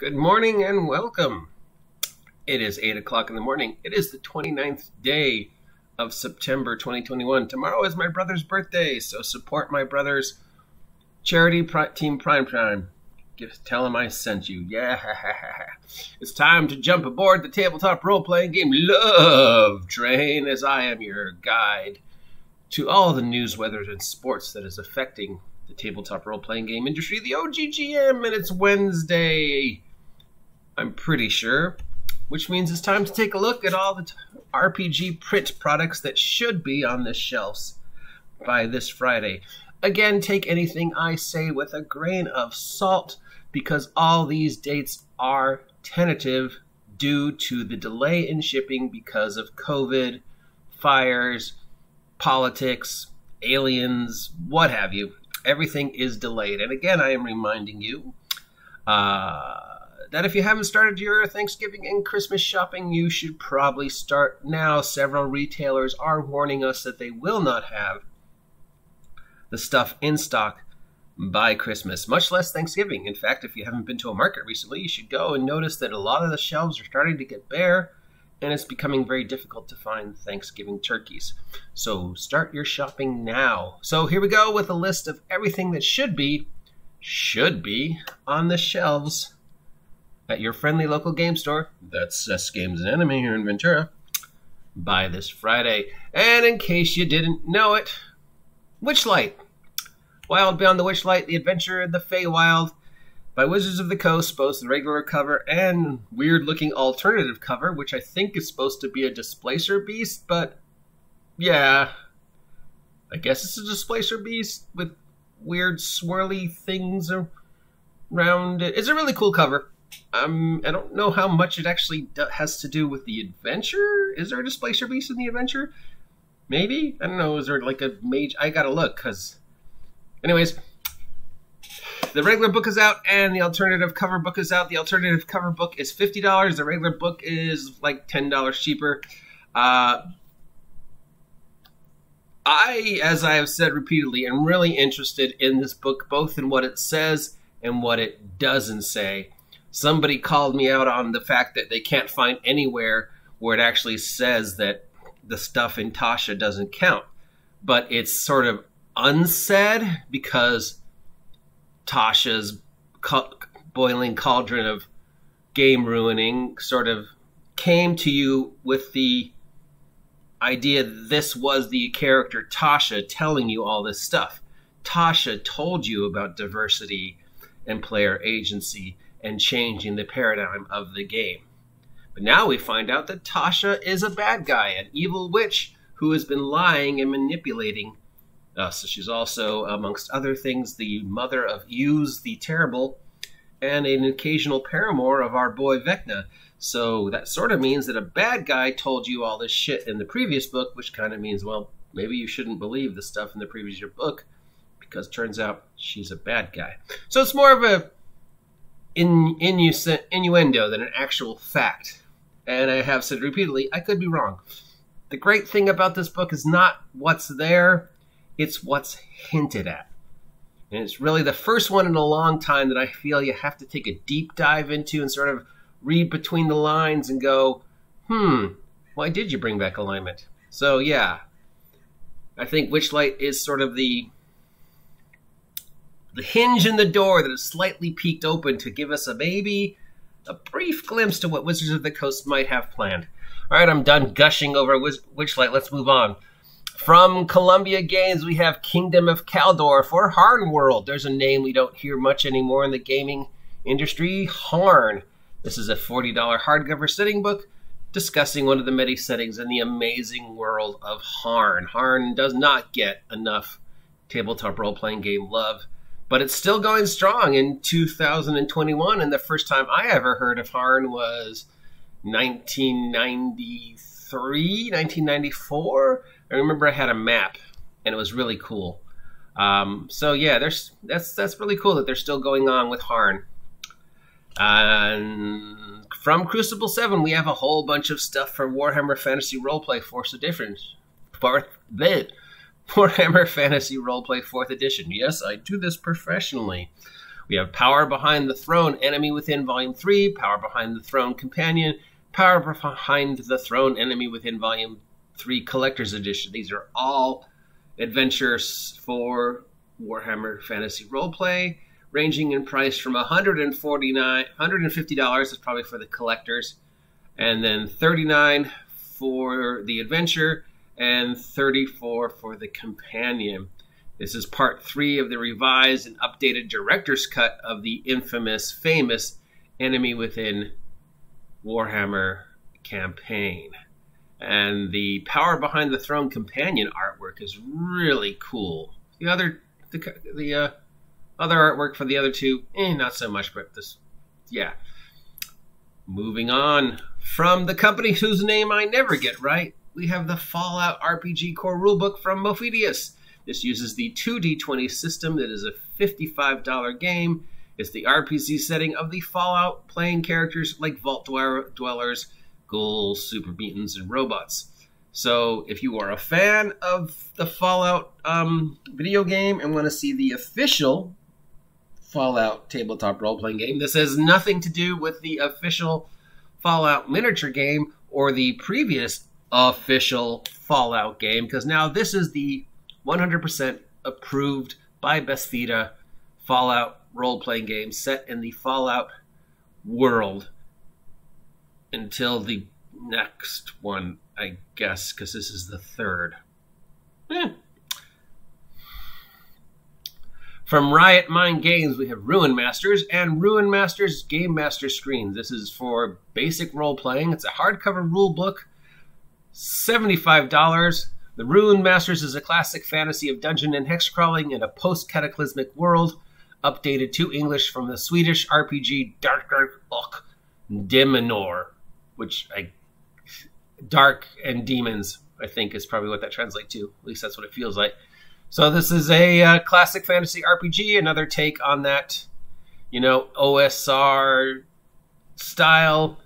Good morning and welcome. It is 8 o'clock in the morning. It is the 29th day of September 2021. Tomorrow is my brother's birthday, so support my brother's charity team Prime. Tell him I sent you. Yeah. It's time to jump aboard the tabletop role-playing game Love Train, as I am your guide to all the news, weather, and sports that is affecting the tabletop role-playing game industry, the OGGM, and it's Wednesday, I'm pretty sure, which means it's time to take a look at all the RPG print products that should be on the shelves by this Friday. Again, take anything I say with a grain of salt, because all these dates are tentative due to the delay in shipping because of COVID, fires, politics, aliens, what have you. Everything is delayed. And again, I am reminding you that if you haven't started your Thanksgiving and Christmas shopping, you should probably start now. Several retailers are warning us that they will not have the stuff in stock by Christmas, much less Thanksgiving. In fact, if you haven't been to a market recently, you should go and notice that a lot of the shelves are starting to get bare, and it's becoming very difficult to find Thanksgiving turkeys. So start your shopping now. So here we go with a list of everything that should be on the shelves at your friendly local game store. That's Games and Anime here in Ventura by this Friday. And in case you didn't know it, Witchlight. Wild Beyond the Witchlight, The Adventure of the Feywild by Wizards of the Coast, both the regular cover and weird-looking alternative cover, which I think is supposed to be a displacer beast, but yeah, I guess it's a displacer beast with weird swirly things around it. It's a really cool cover. I don't know how much it actually has to do with the adventure. Is there a displacer beast in the adventure? Maybe? I don't know. Is there like a mage? I gotta look, because... Anyways, the regular book is out and the alternative cover book is out. The alternative cover book is $50. The regular book is like $10 cheaper. As I have said repeatedly, am really interested in this book, both in what it says and what it doesn't say. Somebody called me out on the fact that they can't find anywhere where it actually says that the stuff in Tasha doesn't count. But it's sort of unsaid because Tasha's boiling cauldron of game ruining sort of came to you with the idea that this was the character Tasha telling you all this stuff. Tasha told you about diversity and player agency and changing the paradigm of the game. But now we find out that Tasha is a bad guy, an evil witch who has been lying and manipulating us. So she's also, amongst other things, the mother of Hughes the Terrible and an occasional paramour of our boy Vecna. So that sort of means that a bad guy told you all this shit in the previous book, which kind of means, well, maybe you shouldn't believe the stuff in the previous book, because it turns out she's a bad guy. So it's more of a innuendo than an actual fact. And I have said repeatedly, I could be wrong. The great thing about this book is not what's there, it's what's hinted at. And it's really the first one in a long time that I feel you have to take a deep dive into and sort of read between the lines and go, why did you bring back alignment? So yeah, I think Witchlight is sort of the hinge in the door that is slightly peeked open to give us a brief glimpse to what Wizards of the Coast might have planned. All right, I'm done gushing over Witchlight. Let's move on. From Columbia Games, we have Kingdom of Caldor for Harn World. There's a name we don't hear much anymore in the gaming industry, Harn. This is a $40 hardcover setting book discussing one of the many settings in the amazing world of Harn. Harn does not get enough tabletop role-playing game love, but it's still going strong in 2021, and the first time I ever heard of Harn was 1993, 1994. I remember I had a map, and it was really cool. So yeah, that's really cool that they're still going on with Harn. And from Crucible 7, we have a whole bunch of stuff for Warhammer Fantasy Roleplay 4th Edition. Warhammer Fantasy Roleplay 4th Edition. Yes, I do this professionally. We have Power Behind the Throne, Enemy Within Volume 3, Power Behind the Throne Companion, Power Behind the Throne, Enemy Within Volume 3 Collector's Edition. These are all adventures for Warhammer Fantasy Roleplay, ranging in price from $150 is probably for the collectors, and then $39 for the adventure, and $34 for the companion. This is part 3 of the revised and updated director's cut of the famous Enemy Within Warhammer campaign. And the Power Behind the Throne companion artwork is really cool. The other artwork for the other two, not so much, but this, yeah. Moving on, from the company whose name I never get right, we have the Fallout RPG core rulebook from Mofidius. This uses the 2D20 system that is a $55 game. It's the RPG setting of the Fallout, playing characters like Vault Dwellers, ghouls, super mutants, and robots. So if you are a fan of the Fallout video game and want to see the official Fallout tabletop role-playing game, this has nothing to do with the official Fallout miniature game or the previous official Fallout game, because now this is the 100% approved by Bethesda Fallout role-playing game set in the Fallout world until the next one, I guess, because this is the third. From Riot Mind Games, we have Ruin Masters and Ruin Masters Game Master Screens. This is for basic role-playing. It's a hardcover rule book, $75. The Ruin Masters is a classic fantasy of dungeon and hex crawling in a post-cataclysmic world, updated to English from the Swedish RPG Darker och Demonor, which Dark and Demons, I think, is probably what that translates to. At least that's what it feels like. So this is a classic fantasy RPG, another take on that, OSR style.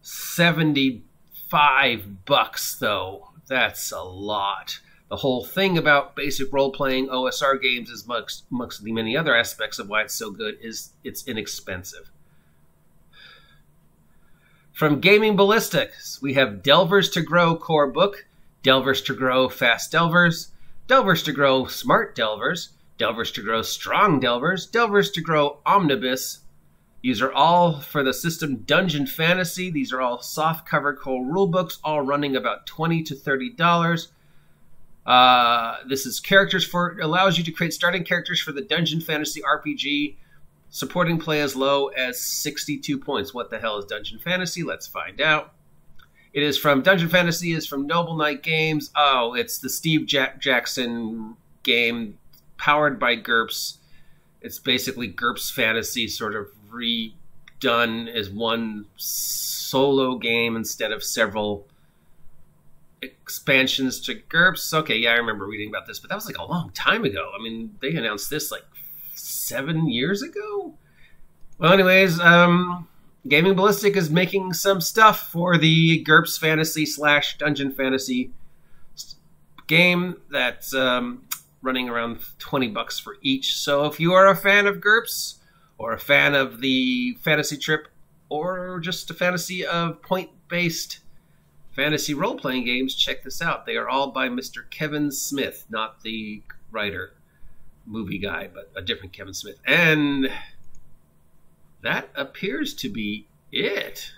$75 though. That's a lot. The whole thing about basic role-playing OSR games, is amongst the many other aspects of why it's so good, is it's inexpensive. From Gaming Ballistics, we have Delvers to Grow core book, Delvers to Grow Fast Delvers, Delvers to Grow Smart Delvers, Delvers to Grow Strong Delvers, Delvers to Grow Omnibus. These are all for the system Dungeon Fantasy. These are all soft-cover core rulebooks, all running about $20 to $30. This is allows you to create starting characters for the Dungeon Fantasy RPG, supporting play as low as 62 points. What the hell is Dungeon Fantasy? Let's find out. It is from Dungeon Fantasy is from Noble Knight Games. Oh, it's the Steve Jackson game powered by GURPS. It's basically GURPS Fantasy sort of redone as one solo game instead of several expansions to GURPS. Okay, yeah, I remember reading about this, but that was like a long time ago. I mean, they announced this like 7 years ago? Well, anyways, Gaming Ballistic is making some stuff for the GURPS Fantasy / Dungeon Fantasy game that's running around $20 for each. So if you are a fan of GURPS, or a fan of the Fantasy Trip, or just a fantasy of point-based fantasy role-playing games, check this out. They are all by Mr. Kevin Smith, not the writer, movie guy, but a different Kevin Smith. And that appears to be it.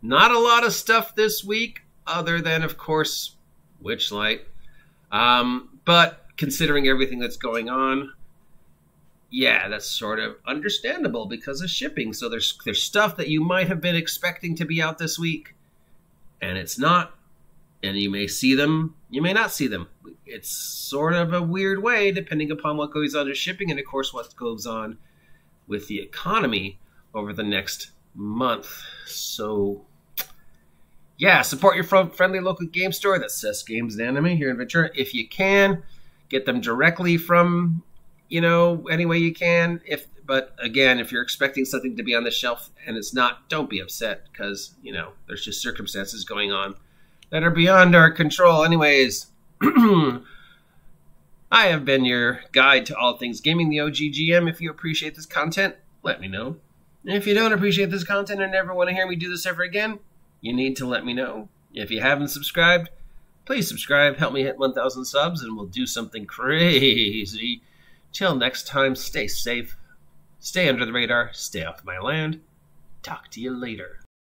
Not a lot of stuff this week, other than, of course, Witchlight. But considering everything that's going on, yeah, that's sort of understandable because of shipping. So there's stuff that you might have been expecting to be out this week, and it's not. And you may see them, you may not see them. It's sort of a weird way, depending upon what goes on with shipping and, of course, what goes on with the economy over the next month. So, yeah, support your friendly local game store that sells games and anime here in Ventura. If you can, get them directly from, any way you can. But, again, if you're expecting something to be on the shelf and it's not, don't be upset because, there's just circumstances going on that are beyond our control. Anyways, I have been your guide to all things gaming, the OGGM. If you appreciate this content, let me know. And if you don't appreciate this content and never want to hear me do this ever again, you need to let me know. If you haven't subscribed, please subscribe. Help me hit 1,000 subs and we'll do something crazy. Till next time, stay safe, stay under the radar, stay off my land. Talk to you later.